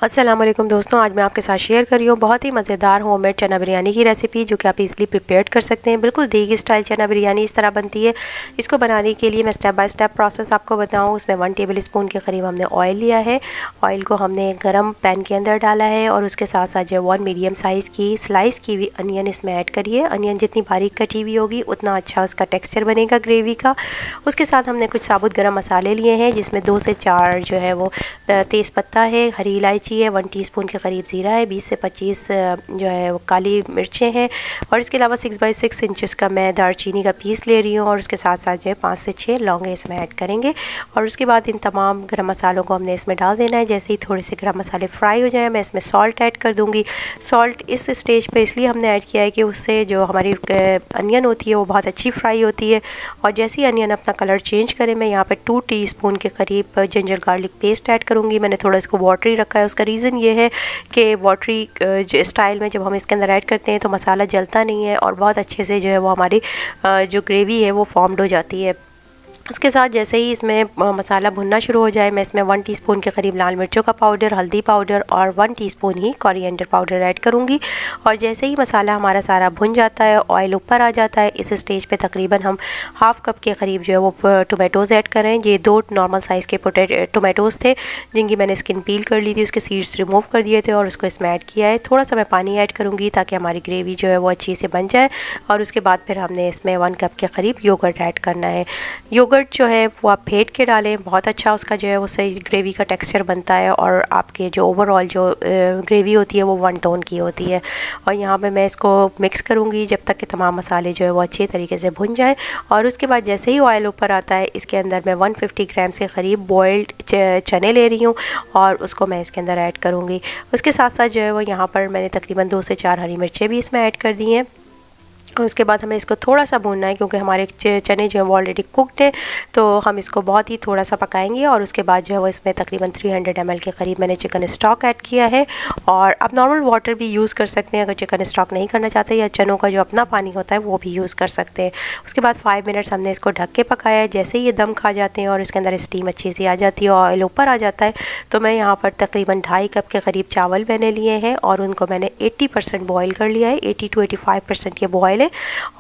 अस्सलाम वालेकुम दोस्तों, आज मैं आपके साथ शेयर कर रही हूँ बहुत ही मज़ेदार होममेड चना बिरयानी की रेसिपी, जो कि आप इजीली प्रिपेयर कर सकते हैं। बिल्कुल देगी स्टाइल चना बिरयानी इस तरह बनती है। इसको बनाने के लिए मैं स्टेप बाय स्टेप प्रोसेस आपको बताऊँ। उसमें 1 टेबल स्पून के करीब हमने ऑयल लिया है। ऑयल को हमने गर्म पैन के अंदर डाला है और उसके साथ साथ जो 1 मीडियम साइज़ की स्लाइस की हुई अनियन इसमें ऐड करिए। अनियन जितनी बारीक कटी हुई होगी उतना अच्छा उसका टेक्स्चर बनेगा ग्रेवी का। उसके साथ हमने कुछ साबुत गर्म मसाले लिए हैं, जिसमें 2 से 4 जो है वो तेज़ पत्ता है, हरी इलायची है, 1 टीस्पून के करीब ज़ीरा है, 20 से 25 जो है वो काली मिर्चें हैं, और इसके अलावा 6x6 इंचेस का मैं दालचीनी का पीस ले रही हूँ, और उसके साथ साथ जो है 5 से 6 लौंगे इसमें ऐड करेंगे। और उसके बाद इन तमाम गरम मसालों को हमने इसमें डाल देना है। जैसे ही थोड़े से गरम मसाले फ्राई हो जाए, मैं इसमें सॉल्ट ऐड कर दूँगी। सॉल्ट इस स्टेज पर इसलिए हमने ऐड किया है कि उससे जो हमारी अनियन होती है वो बहुत अच्छी फ्राई होती है। और जैसे ही अनियन अपना कलर चेंज करे, मैं यहाँ पर 2 टीस्पून के करीब जिंजर गार्लिक पेस्ट ऐड करूँगी। मैंने थोड़ा इसको वाटरी रखा है। उसका रीज़न ये है कि वाटरी जो स्टाइल में जब हम इसके अंदर ऐड करते हैं तो मसाला जलता नहीं है और बहुत अच्छे से जो है वो हमारी जो ग्रेवी है वो फॉर्म्ड हो जाती है। उसके साथ जैसे ही इसमें मसाला भुनना शुरू हो जाए, मैं इसमें 1 टीस्पून के करीब लाल मिर्चों का पाउडर, हल्दी पाउडर और 1 टीस्पून ही कोरिएंडर पाउडर ऐड करूँगी। और जैसे ही मसाला हमारा सारा भुन जाता है, ऑयल ऊपर आ जाता है, इस स्टेज पे तकरीबन हम हाफ़ कप के करीब जो है वो टोमेटोज़ ऐड करें। ये 2 नॉर्मल साइज़ के टोमेटोज़ थे, जिनकी मैंने स्किन पील कर ली थी, उसके सीड्स रिमूव कर दिए थे और उसको इसमें ऐड किया है। थोड़ा सा मैं पानी ऐड करूँगी ताकि हमारी ग्रेवी जो है वो अच्छी से बन जाए। और उसके बाद फिर हमने इसमें 1 कप के करीब योगर्ट ऐड करना है। योगर्ट जो है वो आप फेंट के डालें, बहुत अच्छा उसका जो है वो सही ग्रेवी का टेक्सचर बनता है और आपके जो ओवरऑल जो ग्रेवी होती है वो 1 टोन की होती है। और यहाँ पे मैं इसको मिक्स करूँगी जब तक कि तमाम मसाले जो है वो अच्छे तरीके से भुन जाएं। और उसके बाद जैसे ही ऑयल ऊपर आता है, इसके अंदर मैं 150 ग्राम के करीब बॉइल्ड चने ले रही हूँ और उसको मैं इसके अंदर ऐड करूँगी। उसके साथ साथ जो है वो यहाँ पर मैंने तकरीबन 2 से 4 हरी मिर्चें भी इसमें ऐड कर दी हैं। और उसके बाद हमें इसको थोड़ा सा भूनना है, क्योंकि हमारे चने जो हैं वो ऑलरेडी कुकड हैं, तो हम इसको बहुत ही थोड़ा सा पकाएंगे। और उसके बाद जो है वो इसमें तकरीबन 300 ml के करीब मैंने चिकन स्टॉक ऐड किया है। और आप नॉर्मल वाटर भी यूज़ कर सकते हैं अगर चिकन स्टॉक नहीं करना चाहते, या चनों का जो अपना पानी होता है वो भी यूज़ कर सकते हैं। उसके बाद 5 मिनट्स हमने इसको ढक के पकाया है। जैसे ही ये दम खा जाते हैं और इसके अंदर स्टीम अच्छी सी आ जाती है, ऑयल ऊपर आ जाता है, तो मैं यहाँ पर तकरीबन 2.5 कप के करीब चावल मैंने लिए हैं और उनको मैंने 80% बॉयल कर लिया है। 80 to 85% ये बॉयल है,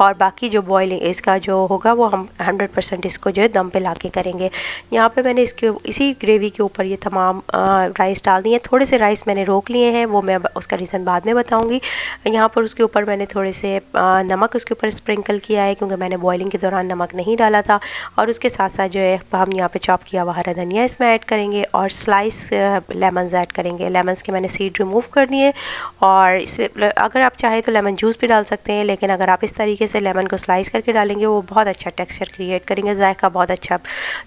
और बाकी जो बॉइलिंग इसका जो होगा वो हम 100% इसको जो है दम पे लाके करेंगे। यहाँ पे मैंने इसी ग्रेवी के ऊपर ये तमाम राइस डाल दिए हैं। थोड़े से राइस मैंने रोक लिए हैं, वो मैं उसका रीज़न बाद में बताऊँगी। यहाँ पर उसके ऊपर मैंने थोड़े से नमक उसके ऊपर स्प्रिंकल किया है, क्योंकि मैंने बॉइलिंग के दौरान नमक नहीं डाला था। और उसके साथ साथ जो है हम यहाँ पे चॉप किया हुआ हरा धनिया इसमें ऐड करेंगे और स्लाइस लेमन्स ऐड करेंगे। लेमन्स के मैंने सीड रिमूव कर दिए, और इसे अगर आप चाहें तो लेमन जूस भी डाल सकते हैं, लेकिन अगर आप इस तरीके से लेमन को स्लाइस करके डालेंगे वो बहुत अच्छा टेक्सचर क्रिएट करेंगे, जायका बहुत अच्छा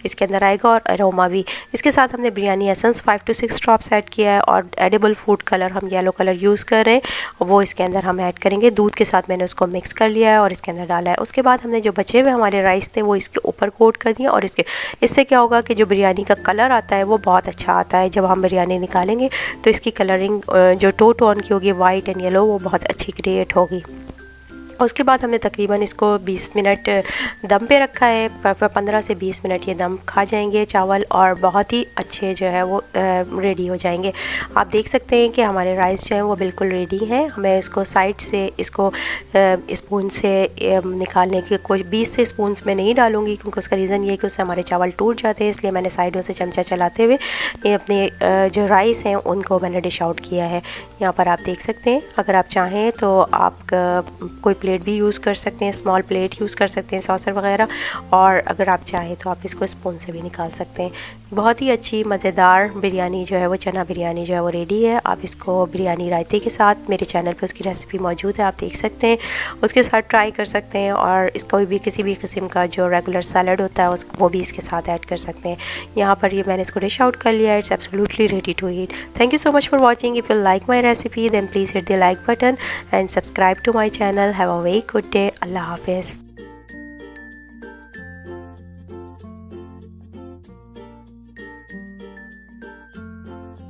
इसके अंदर आएगा और अरोमा भी। इसके साथ हमने biryani essence 5 to 6 drops add किया है, और एडिबल फूड कलर हम येलो कलर यूज़ कर रहे हैं, वो इसके अंदर हम ऐड करेंगे। दूध के साथ मैंने उसको मिक्स कर लिया है और इसके अंदर डाला है। उसके बाद हमने जो बचे हुए हमारे राइस थे वो इसके ऊपर कोट कर दिए, और इससे क्या होगा कि जो बिरयानी का कलर आता है वो बहुत अच्छा आता है। जब हम बिरयानी निकालेंगे तो इसकी कलरिंग जो टोन की होगी, वाइट एंड येलो, वो बहुत अच्छी क्रिएट होगी। उसके बाद हमने तकरीबन इसको 20 मिनट दम पे रखा है। 15 से 20 मिनट ये दम खा जाएंगे चावल, और बहुत ही अच्छे जो है वो रेडी हो जाएंगे। आप देख सकते हैं कि हमारे राइस जो है वो बिल्कुल रेडी हैं। मैं इसको साइड से इसको स्पून से निकालने की कोई 20 से स्पून में नहीं डालूँगी, क्योंकि उसका रीज़न ये है कि उससे हमारे चावल टूट जाते हैं, इसलिए मैंने साइडों से चमचा चलाते हुए ये अपने जो राइस हैं उनको मैंने डिश आउट किया है। यहाँ पर आप देख सकते हैं। अगर आप चाहें तो आप कोई प्लेट भी यूज़ कर सकते हैं, स्मॉल प्लेट यूज़ कर सकते हैं, सॉसर वगैरह, और अगर आप चाहें तो आप इसको स्पून से भी निकाल सकते हैं। बहुत ही अच्छी मज़ेदार बिरयानी जो है वो चना बिरयानी जो है वो रेडी है। आप इसको बिरयानी रायते के साथ, मेरे चैनल पे उसकी रेसिपी मौजूद है, आप देख सकते हैं, उसके साथ ट्राई कर सकते हैं। और इसका भी किसी भी किस्म का जो रेगुलर सैलड होता है उसको वो भी इसके साथ ऐड कर सकते हैं। यहाँ पर ये मैंने इसको डिश आउट कर लिया है। It's absolutely ready to eat. Thank you so much for watching. If you like my recipe then please hit the like button and subscribe to my channel. Have a very good day. Allah Hafiz.